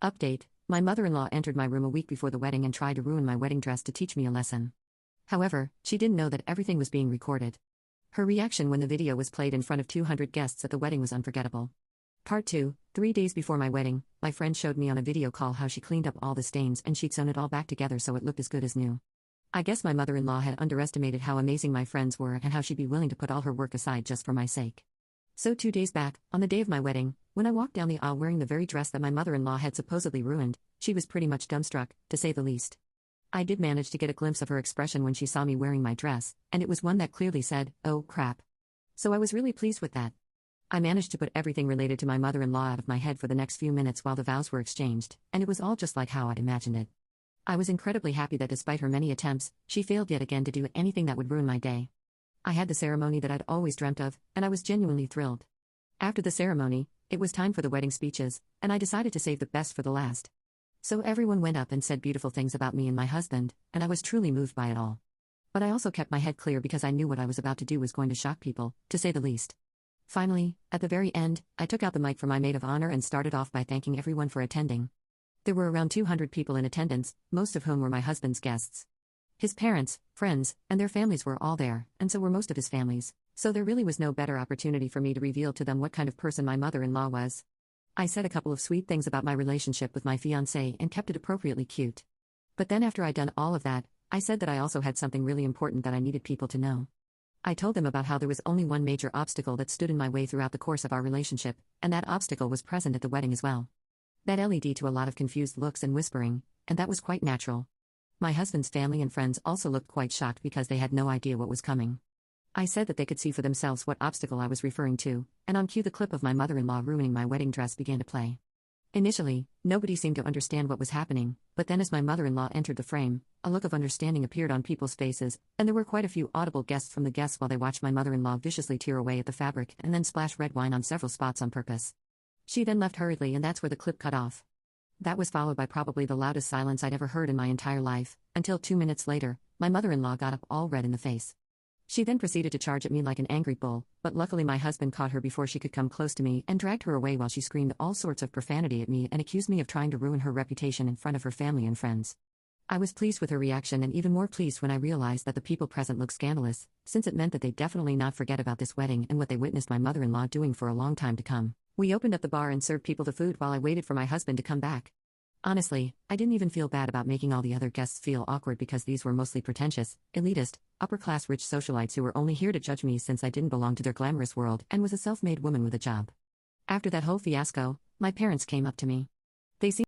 Update: my mother-in-law entered my room a week before the wedding and tried to ruin my wedding dress to teach me a lesson. However, she didn't know that everything was being recorded. Her reaction when the video was played in front of 200 guests at the wedding was unforgettable. Part 2: 3 days before my wedding, my friend showed me on a video call how she cleaned up all the stains and she'd sewn it all back together so it looked as good as new. I guess my mother-in-law had underestimated how amazing my friends were and how she'd be willing to put all her work aside just for my sake. So 2 days back, on the day of my wedding, when I walked down the aisle wearing the very dress that my mother-in-law had supposedly ruined, she was pretty much dumbstruck, to say the least. I did manage to get a glimpse of her expression when she saw me wearing my dress, and it was one that clearly said, "Oh crap." So I was really pleased with that. I managed to put everything related to my mother-in-law out of my head for the next few minutes while the vows were exchanged, and it was all just like how I'd imagined it. I was incredibly happy that despite her many attempts, she failed yet again to do anything that would ruin my day. I had the ceremony that I'd always dreamt of, and I was genuinely thrilled. After the ceremony, it was time for the wedding speeches, and I decided to save the best for the last. So everyone went up and said beautiful things about me and my husband, and I was truly moved by it all. But I also kept my head clear because I knew what I was about to do was going to shock people, to say the least. Finally, at the very end, I took out the mic for my maid of honor and started off by thanking everyone for attending. There were around 200 people in attendance, most of whom were my husband's guests. His parents, friends, and their families were all there, and so were most of his families, so there really was no better opportunity for me to reveal to them what kind of person my mother-in-law was. I said a couple of sweet things about my relationship with my fiancé and kept it appropriately cute. But then after I'd done all of that, I said that I also had something really important that I needed people to know. I told them about how there was only one major obstacle that stood in my way throughout the course of our relationship, and that obstacle was present at the wedding as well. That led to a lot of confused looks and whispering, and that was quite natural. My husband's family and friends also looked quite shocked because they had no idea what was coming. I said that they could see for themselves what obstacle I was referring to, and on cue the clip of my mother-in-law ruining my wedding dress began to play. Initially, nobody seemed to understand what was happening, but then as my mother-in-law entered the frame, a look of understanding appeared on people's faces, and there were quite a few audible guests from the guests while they watched my mother-in-law viciously tear away at the fabric and then splash red wine on several spots on purpose. She then left hurriedly and that's where the clip cut off. That was followed by probably the loudest silence I'd ever heard in my entire life, until 2 minutes later, my mother-in-law got up all red in the face. She then proceeded to charge at me like an angry bull, but luckily my husband caught her before she could come close to me and dragged her away while she screamed all sorts of profanity at me and accused me of trying to ruin her reputation in front of her family and friends. I was pleased with her reaction and even more pleased when I realized that the people present looked scandalous, since it meant that they'd definitely not forget about this wedding and what they witnessed my mother-in-law doing for a long time to come. We opened up the bar and served people the food while I waited for my husband to come back. Honestly, I didn't even feel bad about making all the other guests feel awkward because these were mostly pretentious, elitist, upper-class rich socialites who were only here to judge me since I didn't belong to their glamorous world and was a self-made woman with a job. After that whole fiasco, my parents came up to me. They seemed